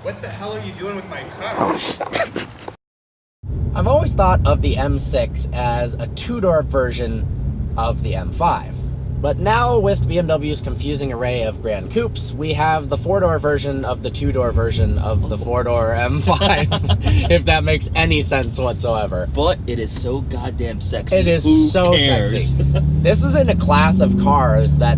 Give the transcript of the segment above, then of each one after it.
What the hell are you doing with my car? I've always thought of the M6 as a two-door version of the M5. But now with BMW's confusing array of Grand Coupes, we have the four-door version of the two-door version of the four-door M5, if that makes any sense whatsoever. But it is so goddamn sexy. It is Who so cares? sexy. This is in a class of cars that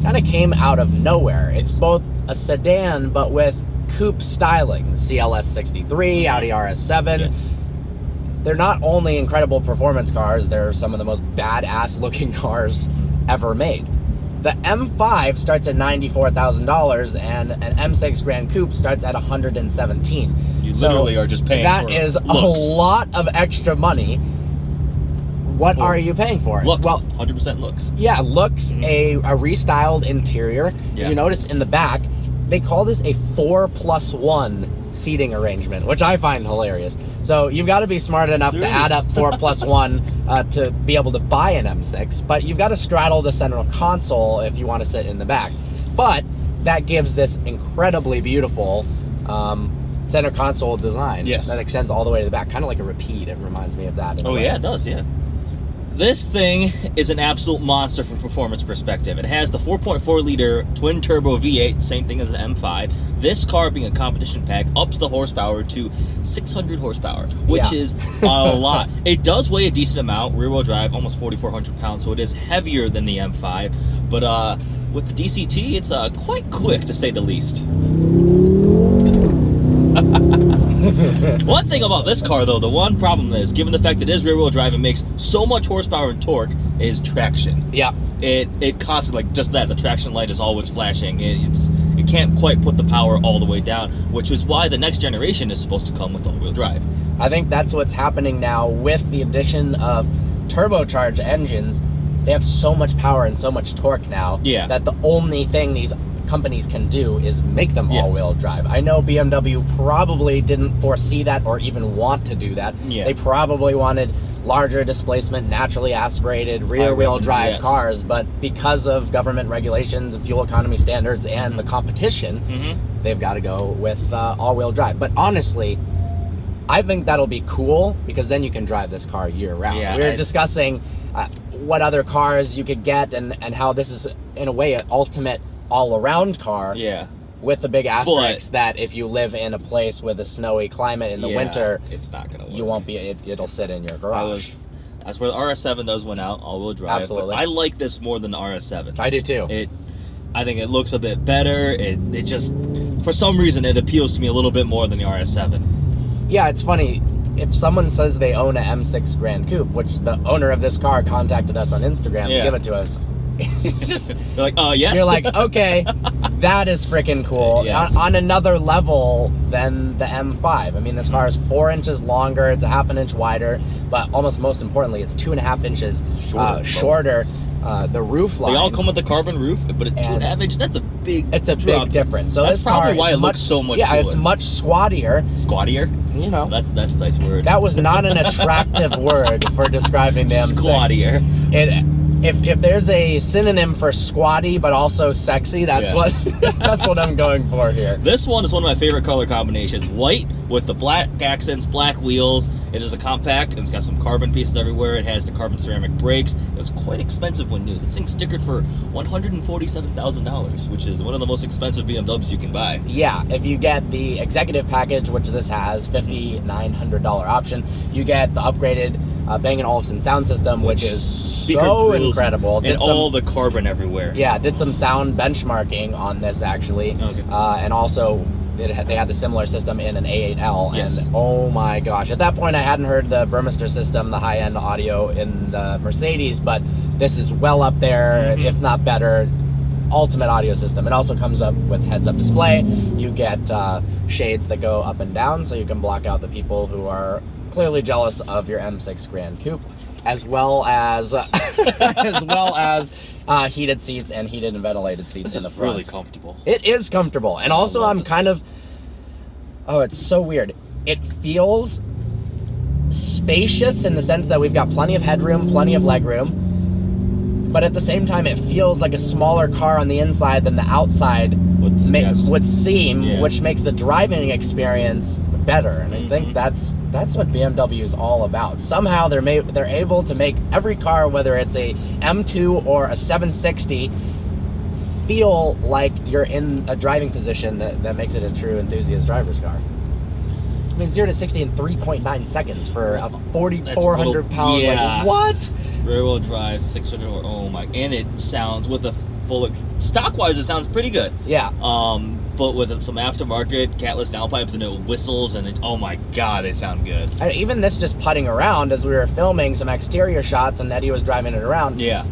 kind of came out of nowhere. It's both a sedan, but with coupe styling. CLS 63, Audi RS7. Yes. They're not only incredible performance cars, they're some of the most badass looking cars ever made. The M5 starts at $94,000 and an M6 Grand Coupe starts at $117,000. You literally are just paying that for is looks. a lot of extra money. What are you paying for? Looks. Well, 100% looks. yeah, looks, a restyled interior. Yeah. As you notice in the back, they call this a 4+1 seating arrangement, which I find hilarious. So you've got to be smart enough to add up 4+1 to be able to buy an M6, but you've got to straddle the central console if you want to sit in the back. But that gives this incredibly beautiful center console design that extends all the way to the back, kind of like a repeat. It reminds me of that. Oh yeah, it does, yeah. This thing is an absolute monster from performance perspective. It has the 4.4 liter twin turbo V8, same thing as the M5. This car, being a competition pack, ups the horsepower to 600 horsepower, which is a lot. It does weigh a decent amount, rear wheel drive, almost 4,400 pounds, so it is heavier than the M5. But with the DCT, it's quite quick to say the least. One thing about this car though, the one problem is, given the fact that it is rear wheel drive and makes so much horsepower and torque, is traction. Yeah. It constantly, like just that, the traction light is always flashing. It can't quite put the power all the way down, which is why the next generation is supposed to come with all-wheel drive. I think that's what's happening now with the addition of turbocharged engines. They have so much power and so much torque now that the only thing these companies can do is make them all-wheel drive. I know BMW probably didn't foresee that or even want to do that. They probably wanted larger displacement, naturally aspirated, rear-wheel drive cars, but because of government regulations and fuel economy standards and the competition, they've got to go with all-wheel drive. But honestly, I think that'll be cool because then you can drive this car year-round. We were discussing what other cars you could get and how this is, in a way, an ultimate all-around car with the big asterisk that if you live in a place with a snowy climate in the winter, it's not gonna work. You won't be, it'll sit in your garage. That's where the RS7 does win out, all-wheel drive. Absolutely. But I like this more than the RS7. I do too. I think it looks a bit better. It just, for some reason, it appeals to me a little bit more than the RS7. Yeah, it's funny. If someone says they own an M6 Grand Coupe, which the owner of this car contacted us on Instagram to give it to us, it's just, they're like, oh, yes. You're like, okay, that is freaking cool. On another level than the M5. I mean, this car is 4 inches longer, it's a ½ an inch wider, but almost most importantly, it's 2.5 inches shorter. The roof line. They all come with a carbon roof, but at 2.5 inches, that's a big big difference. So that's this car probably why is it looks so much Yeah, cooler. it's much squattier. Squattier? You know. That's a nice word. That was not an attractive word for describing the M6. Squattier. If there's a synonym for squatty but also sexy, that's what that's what I'm going for here. This one is one of my favorite color combinations. White with the black accents, black wheels. It is a compact, and it's got some carbon pieces everywhere. It has the carbon ceramic brakes. It was quite expensive when new. This thing's stickered for $147,000, which is one of the most expensive BMWs you can buy. Yeah, if you get the executive package, which this has, $5,900 option, you get the upgraded Bang & Olufsen sound system, which is so incredible. And all the carbon everywhere. Yeah, did some sound benchmarking on this actually, and also they had the similar system in an A8L, and oh my gosh, at that point I hadn't heard the Burmester system, the high-end audio in the Mercedes, but this is well up there, if not better. Ultimate audio system. It also comes up with heads-up display. You get shades that go up and down, so you can block out the people who are clearly jealous of your M6 Grand Coupe, as well as heated seats and heated and ventilated seats in the front. Really comfortable. It is comfortable, and also I'm kind of, it's so weird. It feels spacious in the sense that we've got plenty of headroom, plenty of legroom. but at the same time, it feels like a smaller car on the inside than the outside would seem, which makes the driving experience better. And I think that's what BMW is all about. Somehow they're able to make every car, whether it's a M2 or a 760, feel like you're in a driving position that makes it a true enthusiast driver's car. I mean, 0 to 60 in 3.9 seconds for a 4,400 pound. Yeah. Like, what? Rear-wheel drive, 600. Oh my! And it sounds with a full stock-wise, it sounds pretty good. Yeah. But with some aftermarket catless downpipes and it whistles and oh my god, they sound good. And even this just putting around as we were filming some exterior shots and Eddie was driving it around. Yeah.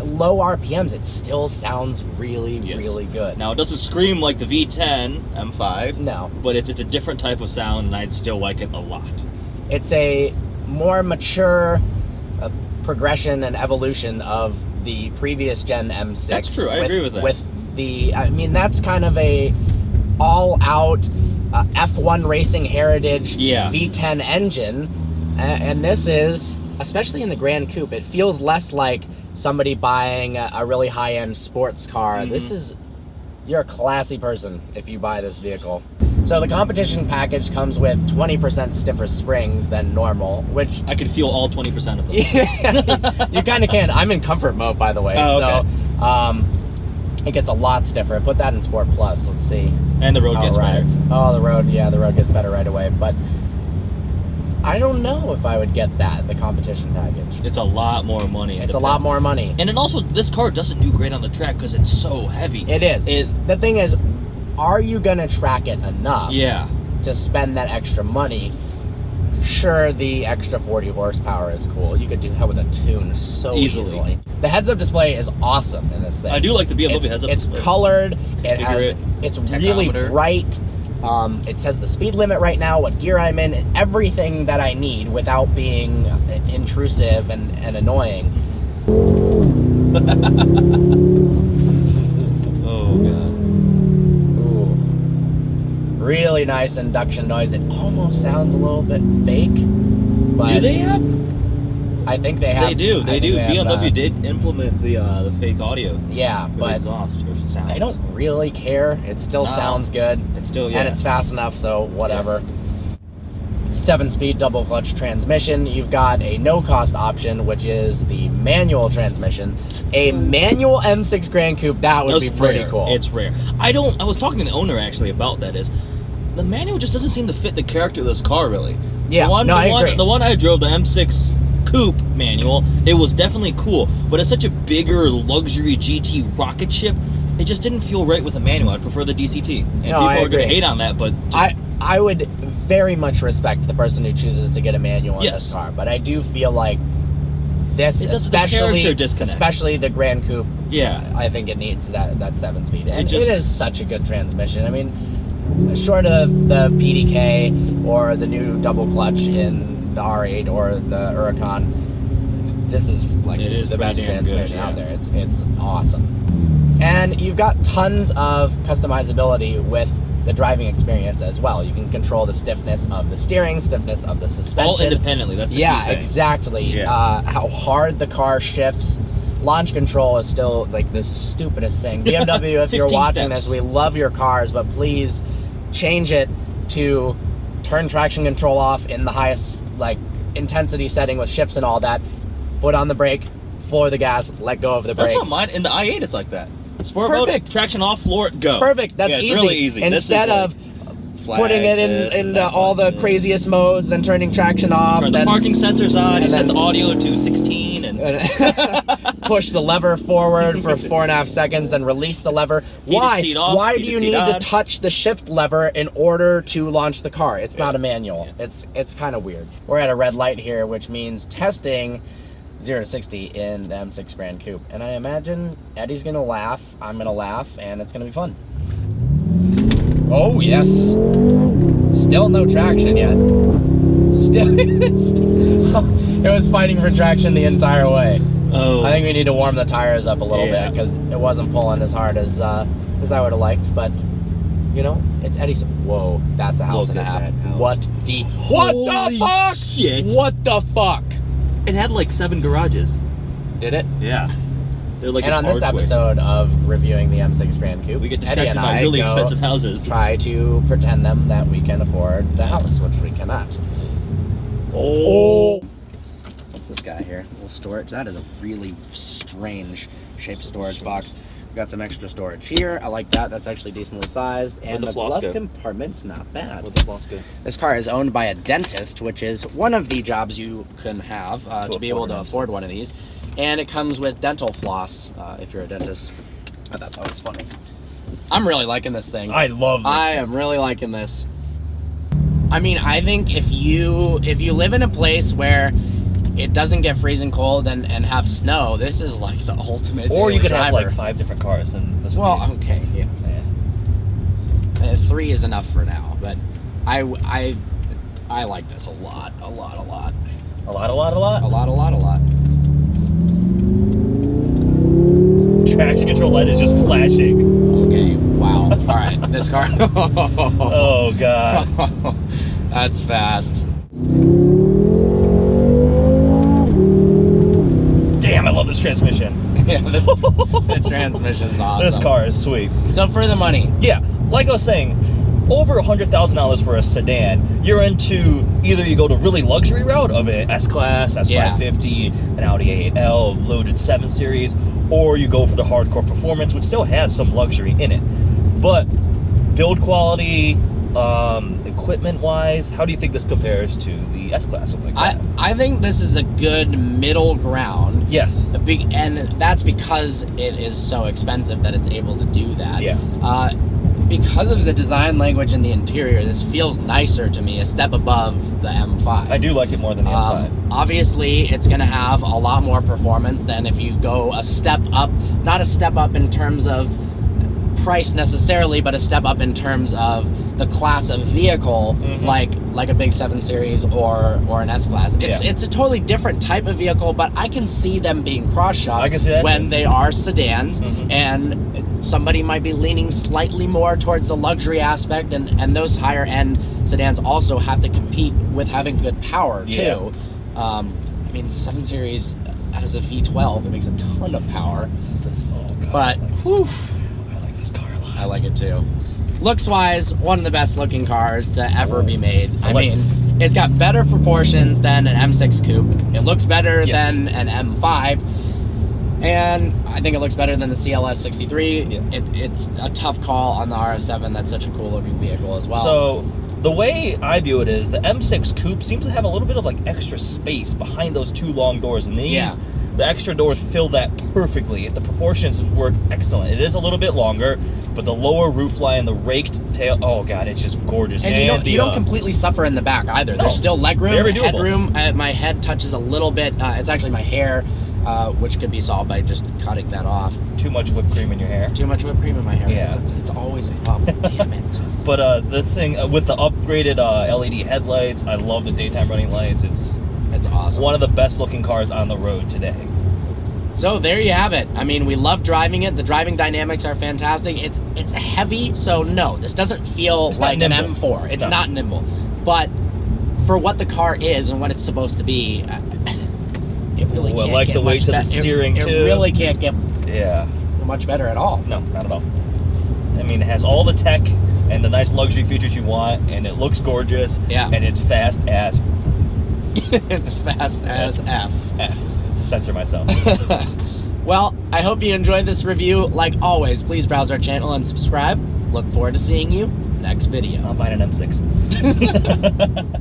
Low RPMs, it still sounds really, really good. Now, it doesn't scream like the V10 M5. No. But it's a different type of sound, and I'd still like it a lot. It's a more mature progression and evolution of the previous gen M6. That's true, I agree with that. With I mean, that's kind of a all-out F1 racing heritage V10 engine. And this is, especially in the Grand Coupe, it feels less like somebody buying a really high-end sports car. This is, you're a classy person if you buy this vehicle. So the competition package comes with 20% stiffer springs than normal, which... I can feel all 20% of them. You kind of can. I'm in comfort mode, by the way. Oh, okay. So it gets a lot stiffer. Put that in Sport Plus. Let's see. And the road gets better. Oh, the road gets better right away. But I don't know if I would get the competition package. It's a lot more money. It's a lot more money. And then also, this car doesn't do great on the track because it's so heavy. It is. The thing is, are you going to track it enough to spend that extra money? Sure, the extra 40 horsepower is cool. You could do that with a tune so easily. The heads-up display is awesome in this thing. I do like the BMW heads-up display. It's colored. It's really bright. It says the speed limit right now, what gear I'm in, everything that I need without being intrusive and annoying. Oh, God. Really nice induction noise. It almost sounds a little bit fake. But do they have? I think they have. They do. BMW did implement the fake audio. Yeah, but exhaust or sounds. I don't really care. It still sounds good. It's still and it's fast enough, so whatever. 7-speed double clutch transmission. You've got a no-cost option, which is the manual transmission. A manual M6 Grand Coupe, that would be pretty cool. It's rare. I was talking to the owner actually about that. The manual just doesn't seem to fit the character of this car really. Yeah, I agree. The one I drove, the M6 Coupe manual, it was definitely cool, but it's such a bigger luxury GT rocket ship. It just didn't feel right with a manual. I'd prefer the DCT. And people are going to hate on that, but I would very much respect the person who chooses to get a manual in this car, but I do feel like this, especially the Grand Coupe, I think it needs that 7-speed. And it is such a good transmission. I mean, short of the PDK or the new double clutch in the R8 or the Huracan, this is like the best transmission out there. It's awesome. And you've got tons of customizability with the driving experience as well. You can control the stiffness of the steering, stiffness of the suspension. All independently, that's the key thing. Exactly. Yeah. How hard the car shifts. Launch control is still like the stupidest thing. BMW, if you're watching this, we love your cars, but please change it to turn traction control off in the highest intensity setting with shifts and all that. Foot on the brake, floor the gas, let go of the brake. That's not mine. In the i8, it's like that. Sport mode, traction off, floor, go. Perfect. That's easy. It's really easy. Instead of putting it in all the craziest modes, then turning traction off. Turn the parking sensors on, you set the audio to 16, and push the lever forward for 4.5 seconds, then release the lever. Why do you need to touch the shift lever in order to launch the car? It's not a manual. It's kind of weird. We're at a red light here, which means testing 0 to 60 in the M6 Grand Coupe. And I imagine Eddie's gonna laugh, I'm gonna laugh, and it's gonna be fun. Oh, yes. Still no traction yet. Still, it was fighting for traction the entire way. Oh. I think we need to warm the tires up a little bit because it wasn't pulling as hard as I would have liked, but you know, it's Eddie's. Whoa, that's a house and a half. What the fuck? Shit. What the fuck? It had like 7 garages. did it. Yeah. They're like And on this episode of reviewing the M6 Grand Coupe, we get Eddie distracted and by I really go expensive houses. try to pretend them that we can afford the house, which we cannot. Oh! What's this guy here? A little storage. That is a really strange shaped storage box. We've got some extra storage here. I like that. That's actually decently sized. And the glove compartment's not bad. Where'd the floss go? This car is owned by a dentist, which is one of the jobs you can have to be able to afford one of these. And it comes with dental floss if you're a dentist. I thought that was funny. I'm really liking this thing. I love this I am really liking this. I mean, I think if you live in a place where it doesn't get freezing cold and have snow, this is like the ultimate. Or you could driver. have like 5 different cars and this. Well, okay, yeah. 3 is enough for now, but I like this a lot. A lot. Traction control light is just flashing. Okay, wow. All right, this car. Oh God. That's fast. Damn, I love this transmission. Yeah, the transmission's awesome. This car is sweet. So for the money. Yeah, like I was saying, over $100,000 for a sedan, you're into either you go the really luxury route of an S-Class, S550, an Audi A8L, loaded 7 Series, or you go for the hardcore performance, which still has some luxury in it. But build quality, equipment-wise, how do you think this compares to the S-Class? Something like that? I think this is a good middle ground. Yes. And that's because it is so expensive that it's able to do that. Yeah. Because of the design language in the interior, this feels nicer to me, a step above the M5. I do like it more than the M5. Obviously, it's going to have a lot more performance than if you go a step up, not a step up in terms of price necessarily, but a step up in terms of the class of vehicle, like a big 7 Series or an S-Class. It's a totally different type of vehicle, but I can see them being cross-shopped when they are sedans, and somebody might be leaning slightly more towards the luxury aspect, and those higher-end sedans also have to compete with having good power, too. I mean, the 7 Series has a V12. It makes a ton of power. But, I like this car a lot. I like it, too. Looks-wise, one of the best-looking cars to ever be made. I mean, it's got better proportions than an M6 Coupe. It looks better than an M5. And I think it looks better than the CLS 63. It's a tough call on the RS7. That's such a cool-looking vehicle as well. So, the way I view it is the M6 Coupe seems to have a little bit of like extra space behind those 2 long doors. And these, the extra doors fill that perfectly. If the proportions work excellent. It is a little bit longer, but the lower roofline, the raked tail, oh God, it's just gorgeous. And you don't completely suffer in the back either. There's still legroom, headroom. My head touches a little bit. It's actually my hair, which could be solved by just cutting that off. Too much whipped cream in your hair. Too much whipped cream in my hair. Yeah. It's always a problem. Damn it. But the thing with the upgraded LED headlights, I love the daytime running lights. It's awesome. One of the best looking cars on the road today. So there you have it. I mean, we love driving it. The driving dynamics are fantastic. It's heavy, so no, this doesn't feel like an M4. It's not nimble. But for what the car is and what it's supposed to be, it really can't like get the weight to the steering too. It really can't get much better at all. No, not at all. I mean, it has all the tech and the nice luxury features you want, and it looks gorgeous. Yeah. And it's fast as. It's fast as F. Censor myself. Well, I hope you enjoyed this review. Like always, please browse our channel and subscribe. Look forward to seeing you next video. I'll buy an M6.